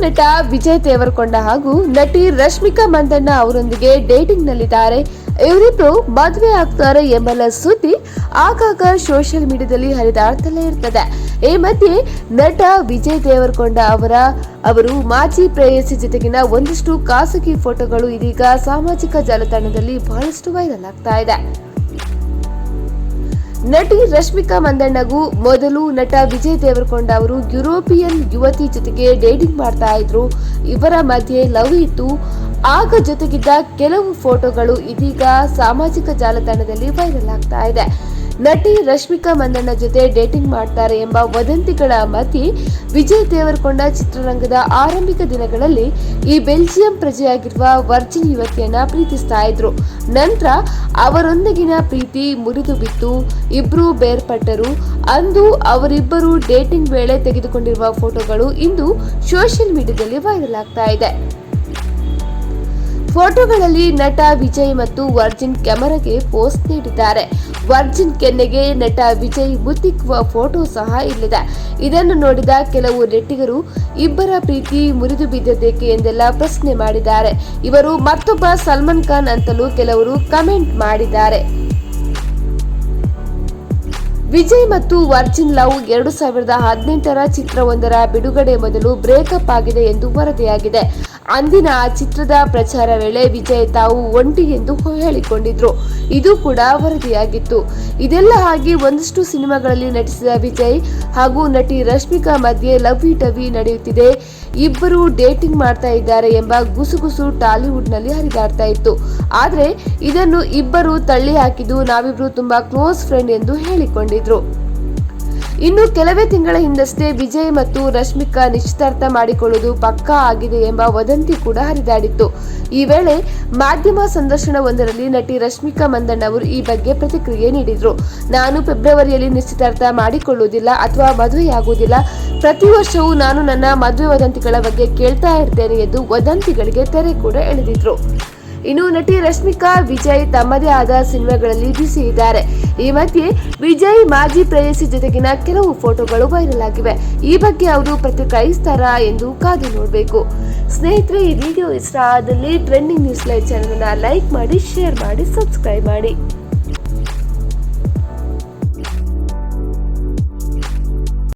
ನಟ ವಿಜಯ್ ದೇವರಕೊಂಡ ಹಾಗೂ ನಟಿ ರಶ್ಮಿಕಾ ಮಂದಣ್ಣ ಅವರೊಂದಿಗೆ ಡೇಟಿಂಗ್ ನಲ್ಲಿದ್ದಾರೆ. ಇವರಿಬ್ರು ಮದುವೆ ಆಗ್ತಾರೆ ಎಂಬ ಸುದ್ದಿ ಆಗಾಗ ಸೋಷಿಯಲ್ ಮೀಡಿಯಾದಲ್ಲಿ ಹರಿದಾಡ್ತಲೇ ಇರ್ತದೆ. ಈ ಮಧ್ಯೆ ನಟ ವಿಜಯ್ ದೇವರಕೊಂಡ ಅವರು ಮಾಜಿ ಪ್ರೇಯಸಿ ಜೊತೆಗಿನ ಒಂದಷ್ಟು ಖಾಸಗಿ ಫೋಟೋಗಳು ಇದೀಗ ಸಾಮಾಜಿಕ ಜಾಲತಾಣದಲ್ಲಿ ಬಹಳಷ್ಟು ವೈರಲ್ ಆಗ್ತಾ ಇದೆ. ನಟಿ ರಶ್ಮಿಕಾ ಮಂದಣ್ಣಗೂ ಮೊದಲು ನಟ ವಿಜಯ್ ದೇವರಕೊಂಡ ಅವರು ಯುರೋಪಿಯನ್ ಯುವತಿ ಜೊತೆಗೆ ಡೇಟಿಂಗ್ ಮಾಡ್ತಾ ಇದ್ರು. ಇವರ ಮಧ್ಯೆ ಲವ್ ಇತ್ತು. ಆಗ ಜೊತೆಗಿದ್ದ ಕೆಲವು ಫೋಟೋಗಳು ಇದೀಗ ಸಾಮಾಜಿಕ ಜಾಲತಾಣದಲ್ಲಿ ವೈರಲ್ ಆಗ್ತಾ ಇದೆ. ನಟಿ ರಶ್ಮಿಕಾ ಮಂದಣ್ಣ ಜೊತೆ ಡೇಟಿಂಗ್ ಮಾಡ್ತಾರೆ ಎಂಬ ವದಂತಿಗಳ ಮಧ್ಯೆ ವಿಜಯ್ ದೇವರಕೊಂಡ ಚಿತ್ರರಂಗದ ಆರಂಭಿಕ ದಿನಗಳಲ್ಲಿ ಈ ಬೆಲ್ಜಿಯಂ ಪ್ರಜೆಯಾಗಿರುವ ವರ್ಜಿನ್ ಯುವತಿಯನ್ನ ಪ್ರೀತಿಸ್ತಾ ಇದ್ರು. ನಂತರ ಅವರೊಂದಿಗಿನ ಪ್ರೀತಿ ಮುರಿದು ಬಿತ್ತು. ಇಬ್ರು ಬೇರ್ಪಟ್ಟರು. ಅಂದು ಅವರಿಬ್ಬರು ಡೇಟಿಂಗ್ ವೇಳೆ ತೆಗೆದುಕೊಂಡಿರುವ ಫೋಟೋಗಳು ಇಂದು ಸೋಷಿಯಲ್ ಮೀಡಿಯಾದಲ್ಲಿ ವೈರಲ್ ಆಗ್ತಾ ಇದೆ. ಫೋಟೋಗಳಲ್ಲಿ ನಟ ವಿಜಯ್ ಮತ್ತು ವರ್ಜಿನ್ ಕ್ಯಾಮೆರಾಗೆ ಪೋಸ್ ನೀಡಿದ್ದಾರೆ. ವರ್ಜಿನ್ ಕೆನ್ನೆಗೆ ನಟ ವಿಜಯ್ ಮುತ್ತಿಕ್ಕುವ ಫೋಟೋ ಸಹ ಇಲ್ಲಿದೆ. ಇದನ್ನು ನೋಡಿದ ಕೆಲವು ನೆಟ್ಟಿಗರು ಇಬ್ಬರ ಪ್ರೀತಿ ಮುರಿದು ಬಿದ್ದದ್ದೇಕೆ ಎಂದೆಲ್ಲ ಪ್ರಶ್ನೆ ಮಾಡಿದ್ದಾರೆ. ಇವರು ಮತ್ತೊಬ್ಬ ಸಲ್ಮಾನ್ ಖಾನ್ ಅಂತಲೂ ಕೆಲವರು ಕಮೆಂಟ್ ಮಾಡಿದ್ದಾರೆ. ವಿಜಯ್ ಮತ್ತು ವರ್ಜಿನ್ ಲವ್ 2018ರ ಚಿತ್ರವೊಂದರ ಬಿಡುಗಡೆ ಮೊದಲು ಬ್ರೇಕಪ್ ಆಗಿದೆ ಎಂದು ವರದಿಯಾಗಿದೆ. ಅಂದಿನ ಆ ಚಿತ್ರದ ಪ್ರಚಾರ ವೇಳೆ ವಿಜಯ್ ತಾವು ಒಂಟಿ ಎಂದು ಹೇಳಿಕೊಂಡಿದ್ರು. ಇದು ಕೂಡ ವರದಿಯಾಗಿತ್ತು. ಇದೆಲ್ಲ ಆಗಿ ಒಂದಷ್ಟು ಸಿನಿಮಾಗಳಲ್ಲಿ ನಟಿಸಿದ ವಿಜಯ್ ಹಾಗೂ ನಟಿ ರಶ್ಮಿಕಾ ಮಧ್ಯೆ ಲವ್ವಿ ಟವ್ವಿ ನಡೆಯುತ್ತಿದೆ. ಇಬ್ಬರು ಡೇಟಿಂಗ್ ಮಾಡ್ತಾ ಇದ್ದಾರೆ ಎಂಬ ಗುಸುಗುಸು ಟಾಲಿವುಡ್ನಲ್ಲಿ ಹರಿದಾಡ್ತಾ ಇತ್ತು. ಆದ್ರೆ ಇದನ್ನು ಇಬ್ಬರು ತಳ್ಳಿ ಹಾಕಿದ್ದು ನಾವಿಬ್ರು ತುಂಬಾ ಕ್ಲೋಸ್ ಫ್ರೆಂಡ್ ಎಂದು ಹೇಳಿಕೊಂಡಿದ್ರು. ಇನ್ನು ಕೆಲವೇ ತಿಂಗಳ ಹಿಂದಷ್ಟೇ ವಿಜಯ್ ಮತ್ತು ರಶ್ಮಿಕಾ ನಿಶ್ಚಿತಾರ್ಥ ಮಾಡಿಕೊಳ್ಳುವುದು ಪಕ್ಕಾ ಆಗಿದೆ ಎಂಬ ವದಂತಿ ಕೂಡ ಹರಿದಾಡಿತ್ತು. ಈ ವೇಳೆ ಮಾಧ್ಯಮ ಸಂದರ್ಶನವೊಂದರಲ್ಲಿ ನಟಿ ರಶ್ಮಿಕಾ ಮಂದಣ್ಣ ಅವರು ಈ ಬಗ್ಗೆ ಪ್ರತಿಕ್ರಿಯೆ ನೀಡಿದ್ರು. ನಾನು ಫೆಬ್ರವರಿಯಲ್ಲಿ ನಿಶ್ಚಿತಾರ್ಥ ಮಾಡಿಕೊಳ್ಳುವುದಿಲ್ಲ ಅಥವಾ ಮದುವೆಯಾಗುವುದಿಲ್ಲ. ಪ್ರತಿ ವರ್ಷವೂ ನಾನು ನನ್ನ ಮದುವೆ ವದಂತಿಗಳ ಬಗ್ಗೆ ಕೇಳ್ತಾ ಇರ್ತೇನೆ ಎಂದು ವದಂತಿಗಳಿಗೆ ತೆರೆ ಕೂಡ ಎಳೆದಿದ್ರು. ಇನ್ನು ನಟಿ ರಶ್ಮಿಕಾ ವಿಜಯ್ ತಮ್ಮದೇ ಆದ ಸಿನಿಮಾಗಳಲ್ಲಿ ಬ್ಯುಸಿ ಇದ್ದಾರೆ. ಈ ಮಧ್ಯೆ ವಿಜಯ್ ಮಾಜಿ ಪ್ರೇಯಸಿ ಜೊತೆಗಿನ ಕೆಲವು ಫೋಟೋಗಳು ವೈರಲ್ ಆಗಿವೆ. ಈ ಬಗ್ಗೆ ಅವರು ಪ್ರತಿಕ್ರಿಯಿಸ್ತಾರಾ ಎಂದು ಕಾದು ನೋಡಬೇಕು. ಸ್ನೇಹಿತರೆ, ಈ ವಿಡಿಯೋ ಇಷ್ಟ ಆದಲ್ಲಿ ಟ್ರೆಂಡಿಂಗ್ ನ್ಯೂಸ್ ಲೈವ್ ಚಾನೆಲ್ ಅನ್ನು ಲೈಕ್ ಮಾಡಿ, ಶೇರ್ ಮಾಡಿ, ಸಬ್ಸ್ಕ್ರೈಬ್ ಮಾಡಿ.